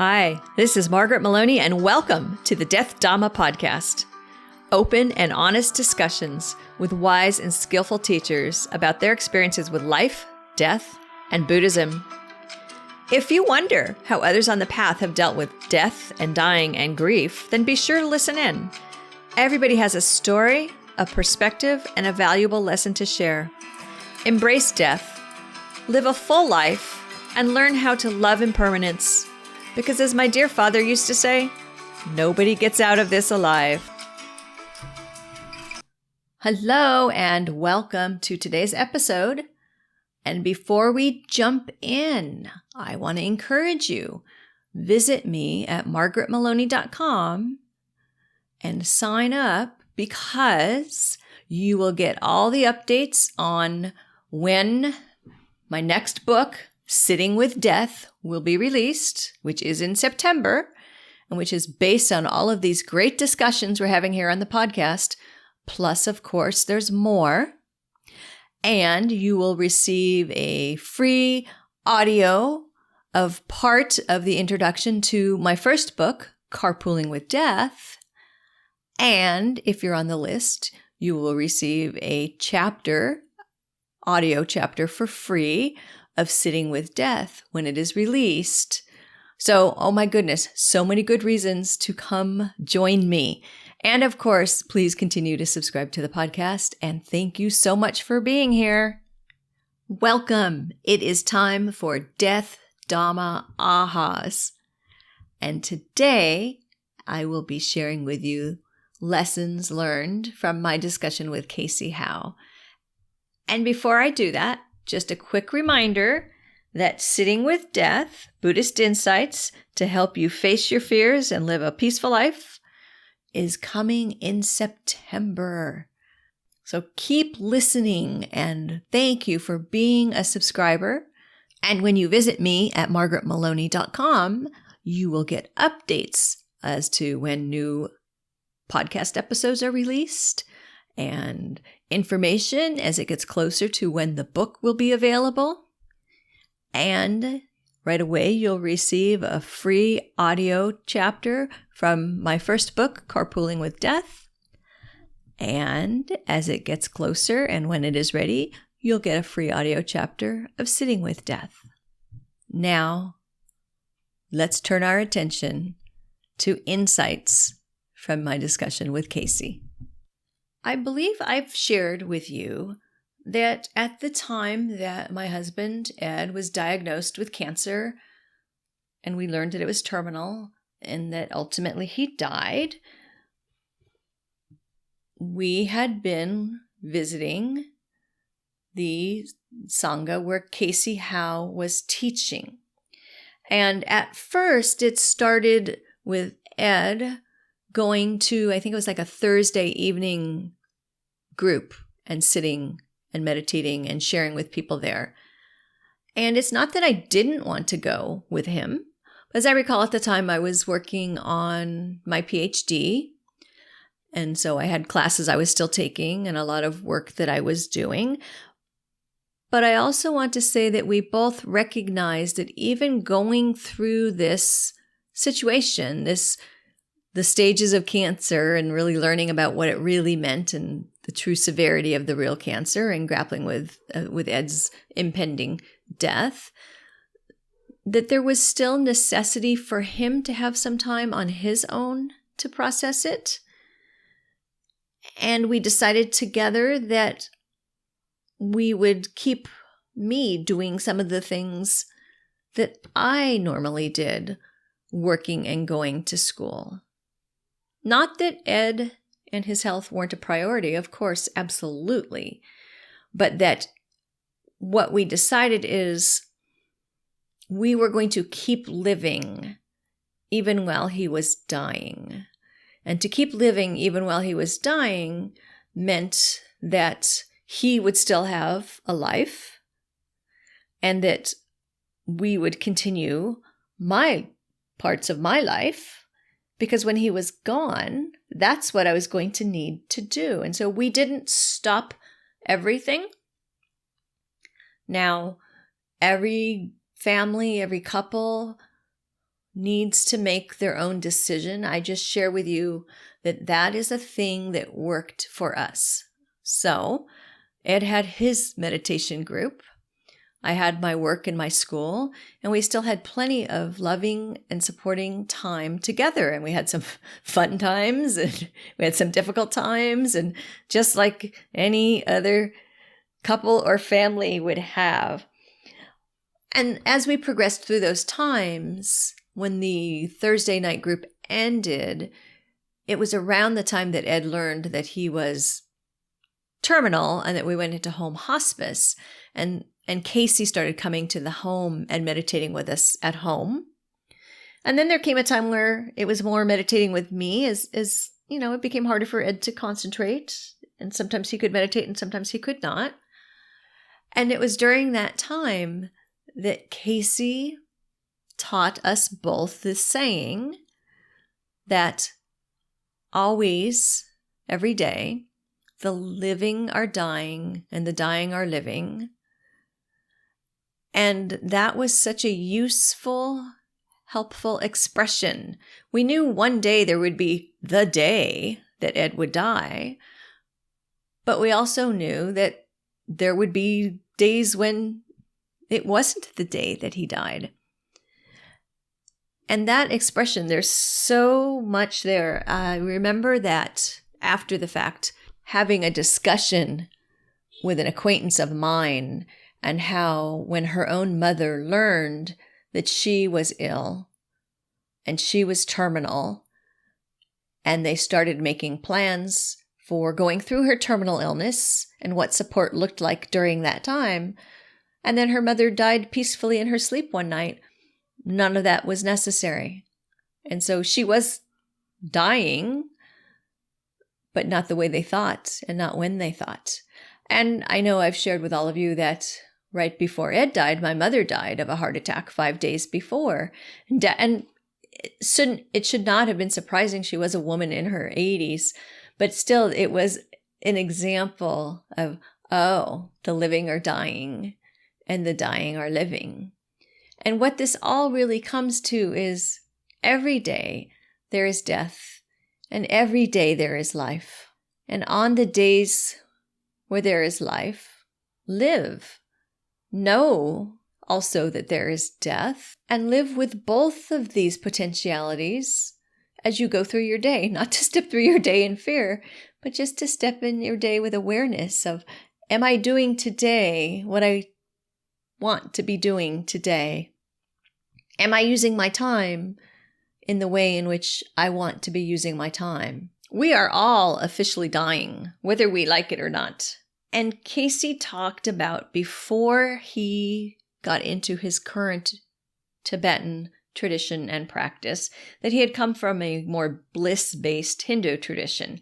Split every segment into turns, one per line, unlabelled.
Hi, this is Margaret Maloney, and welcome to the Death Dhamma podcast. Open and honest discussions with wise and skillful teachers about their experiences with life, death, and Buddhism. If you wonder how others on the path have dealt with death and dying and grief, then be sure to listen in. Everybody has a story, a perspective, and a valuable lesson to share. Embrace death, live a full life, and learn how to love impermanence. Because as my dear father used to say, nobody gets out of this alive. Hello and welcome to today's episode. And before we jump in, I want to encourage you, visit me at margaretmaloney.com and sign up because you will get all the updates on when my next book, Sitting with Death, will be released, which is in September, and which is based on all of these great discussions we're having here on the podcast. Plus, of course, there's more. And you will receive a free audio of part of the introduction to my first book, Carpooling with Death. And if you're on the list, you will receive a audio chapter for free of Sitting with Death when it is released. So, oh my goodness, so many good reasons to come join me. And of course, please continue to subscribe to the podcast. And thank you so much for being here. Welcome. It is time for Death Dhamma Ahas. And today, I will be sharing with you lessons learned from my discussion with Cayce Howe. And before I do that, just a quick reminder that Sitting with Death, Buddhist Insights to help you face your fears and live a peaceful life, is coming in September. So keep listening, and thank you for being a subscriber. And when you visit me at margaretmaloney.com, you will get updates as to when new podcast episodes are released and information as it gets closer to when the book will be available. And right away, you'll receive a free audio chapter from my first book, Carpooling with Death. And as it gets closer and when it is ready, you'll get a free audio chapter of Sitting with Death. Now, let's turn our attention to insights from my discussion with Cayce. I believe I've shared with you that at the time that my husband, Ed, was diagnosed with cancer, and we learned that it was terminal, and that ultimately he died, we had been visiting the Sangha where Cayce Howe was teaching. And at first, it started with Ed going to, I think it was like a Thursday evening group and sitting and meditating and sharing with people there. And it's not that I didn't want to go with him. As I recall, at the time, I was working on my PhD. And so I had classes I was still taking and a lot of work that I was doing. But I also want to say that we both recognized that even going through this situation, the stages of cancer and really learning about what it really meant and the true severity of the real cancer and grappling with Ed's impending death, that there was still necessity for him to have some time on his own to process it. And we decided together that we would keep me doing some of the things that I normally did, working and going to school. Not that Ed and his health weren't a priority, of course, absolutely. But that what we decided is we were going to keep living even while he was dying. And to keep living even while he was dying meant that he would still have a life and that we would continue my parts of my life. Because when he was gone, that's what I was going to need to do. And so we didn't stop everything. Now, every family, every couple needs to make their own decision. I just share with you that that is a thing that worked for us. So Ed had his meditation group. I had my work in my school, and we still had plenty of loving and supporting time together. And we had some fun times, and we had some difficult times, and just like any other couple or family would have. And as we progressed through those times, when the Thursday night group ended, it was around the time that Ed learned that he was terminal and that we went into home hospice. And Cayce started coming to the home and meditating with us at home. And then there came a time where it was more meditating with me as it became harder for Ed to concentrate. And sometimes he could meditate and sometimes he could not. And it was during that time that Cayce taught us both this saying that always, every day, the living are dying and the dying are living. And that was such a useful, helpful expression. We knew one day there would be the day that Ed would die, but we also knew that there would be days when it wasn't the day that he died. And that expression, there's so much there. I remember that after the fact, having a discussion with an acquaintance of mine, and how when her own mother learned that she was ill and she was terminal, and they started making plans for going through her terminal illness and what support looked like during that time. And then her mother died peacefully in her sleep one night. None of that was necessary. And so she was dying, but not the way they thought and not when they thought. And I know I've shared with all of you that right before Ed died, my mother died of a heart attack 5 days before. And it should not have been surprising. She was a woman in her 80s, but still it was an example of, the living are dying and the dying are living. And what this all really comes to is every day there is death and every day there is life. And on the days where there is life, live. Know also that there is death, and live with both of these potentialities as you go through your day. Not to step through your day in fear, but just to step in your day with awareness of, am I doing today what I want to be doing today? Am I using my time in the way in which I want to be using my time? We are all officially dying, whether we like it or not. And Cayce talked about, before he got into his current Tibetan tradition and practice, that he had come from a more bliss-based Hindu tradition.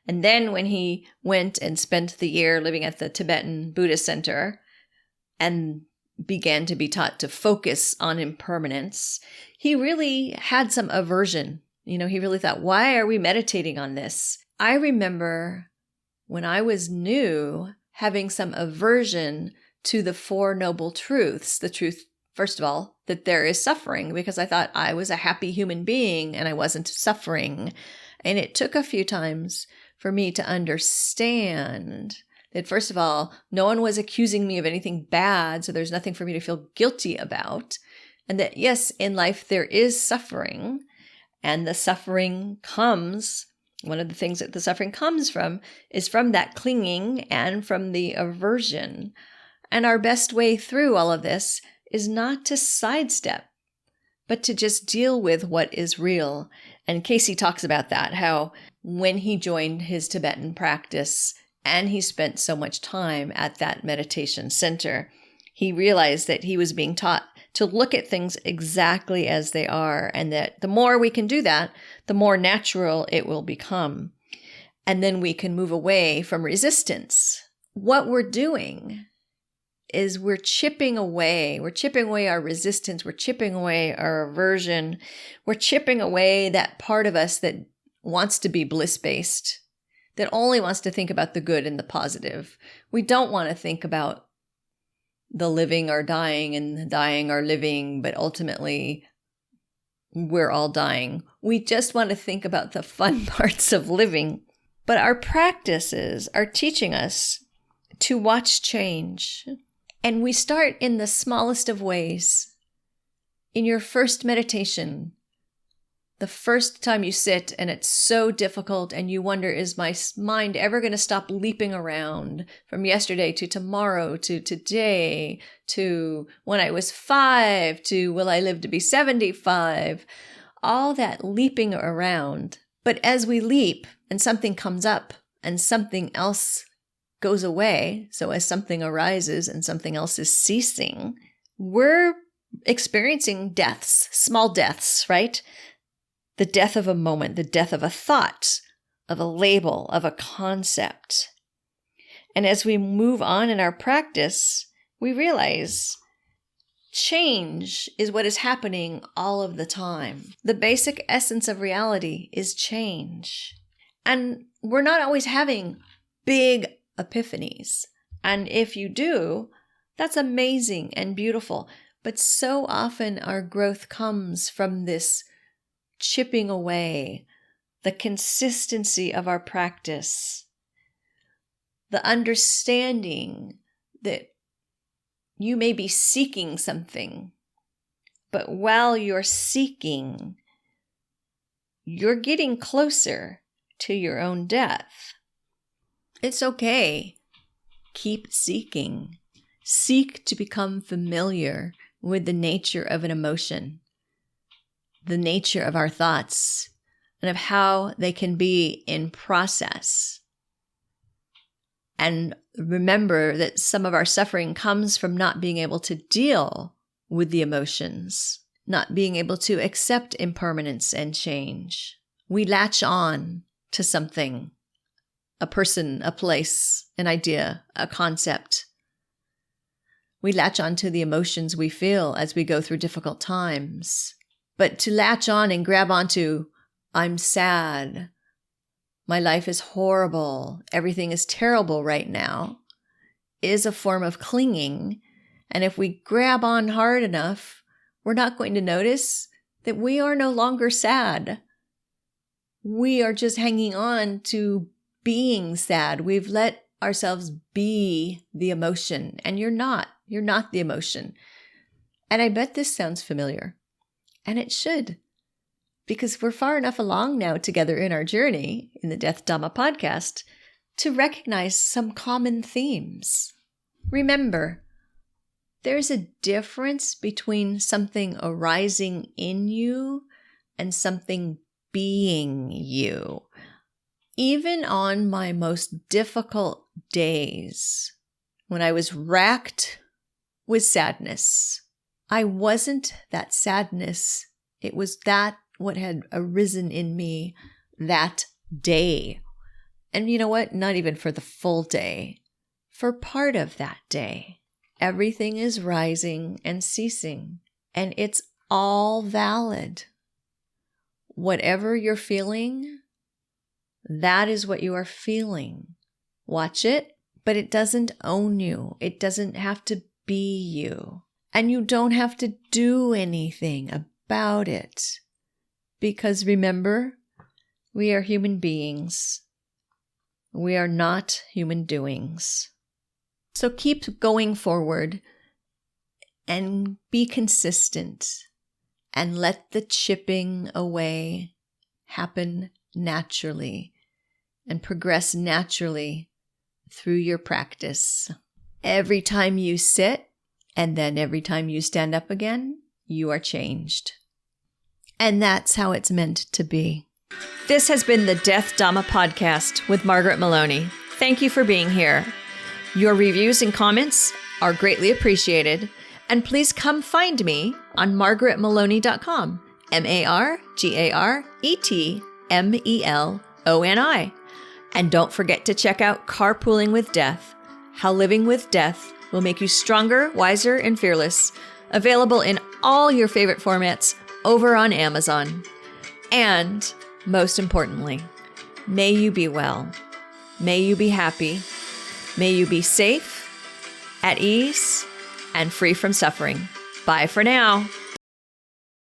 And then when he went and spent the year living at the Tibetan Buddhist Center and began to be taught to focus on impermanence, he really had some aversion. He really thought, why are we meditating on this? I remember when I was new, having some aversion to the Four Noble Truths. The truth, first of all, that there is suffering, because I thought I was a happy human being and I wasn't suffering. And it took a few times for me to understand that, first of all, no one was accusing me of anything bad, so there's nothing for me to feel guilty about. And that, yes, in life there is suffering, and the suffering comes, one of the things that the suffering comes from is from that clinging and from the aversion. And our best way through all of this is not to sidestep, but to just deal with what is real. And Cayce talks about that, how when he joined his Tibetan practice and he spent so much time at that meditation center, he realized that he was being taught to look at things exactly as they are, and that the more we can do that, the more natural it will become. And then we can move away from resistance. What we're doing is we're chipping away our resistance, we're chipping away our aversion, we're chipping away that part of us that wants to be bliss-based, that only wants to think about the good and the positive. We don't want to think about the living are dying and the dying are living, but ultimately we're all dying. We just want to think about the fun parts of living. But our practices are teaching us to watch change. And we start in the smallest of ways. In your first meditation, the first time you sit and it's so difficult and you wonder, is my mind ever going to stop leaping around from yesterday to tomorrow to today to when I was 5 to will I live to be 75? All that leaping around. But as we leap and something comes up and something else goes away, so as something arises and something else is ceasing, we're experiencing deaths, small deaths, right? The death of a moment, the death of a thought, of a label, of a concept. And as we move on in our practice, we realize change is what is happening all of the time. The basic essence of reality is change. And we're not always having big epiphanies. And if you do, that's amazing and beautiful. But so often our growth comes from this chipping away, the consistency of our practice, the understanding that you may be seeking something, but while you're seeking, you're getting closer to your own death. It's okay. Keep seeking. Seek to become familiar with the nature of an emotion, the nature of our thoughts, and of how they can be in process. And remember that some of our suffering comes from not being able to deal with the emotions, not being able to accept impermanence and change. We latch on to something, a person, a place, an idea, a concept. We latch on to the emotions we feel as we go through difficult times. But to latch on and grab onto, I'm sad, my life is horrible, everything is terrible right now, is a form of clinging. And if we grab on hard enough, we're not going to notice that we are no longer sad. We are just hanging on to being sad. We've let ourselves be the emotion, and you're not the emotion. And I bet this sounds familiar. And it should, because we're far enough along now together in our journey in the Death Dhamma podcast to recognize some common themes. Remember, there's a difference between something arising in you and something being you. Even on my most difficult days, when I was racked with sadness, I wasn't that sadness. It was that what had arisen in me that day. And you know what? Not even for the full day. For part of that day. Everything is rising and ceasing. And it's all valid. Whatever you're feeling, that is what you are feeling. Watch it, but it doesn't own you. It doesn't have to be you. And you don't have to do anything about it. Because remember, we are human beings. We are not human doings. So keep going forward and be consistent and let the chipping away happen naturally and progress naturally through your practice. Every time you sit, and then every time you stand up again, you are changed. And that's how it's meant to be. This has been the Death Dhamma podcast with Margaret Maloney. Thank you for being here. Your reviews and comments are greatly appreciated. And please come find me on margaretmaloney.com. MargaretMeloni. And don't forget to check out Carpooling with Death, How Living with Death will make you stronger, wiser, and fearless. Available in all your favorite formats over on Amazon. And most importantly, may you be well. May you be happy. May you be safe, at ease, and free from suffering. Bye for now.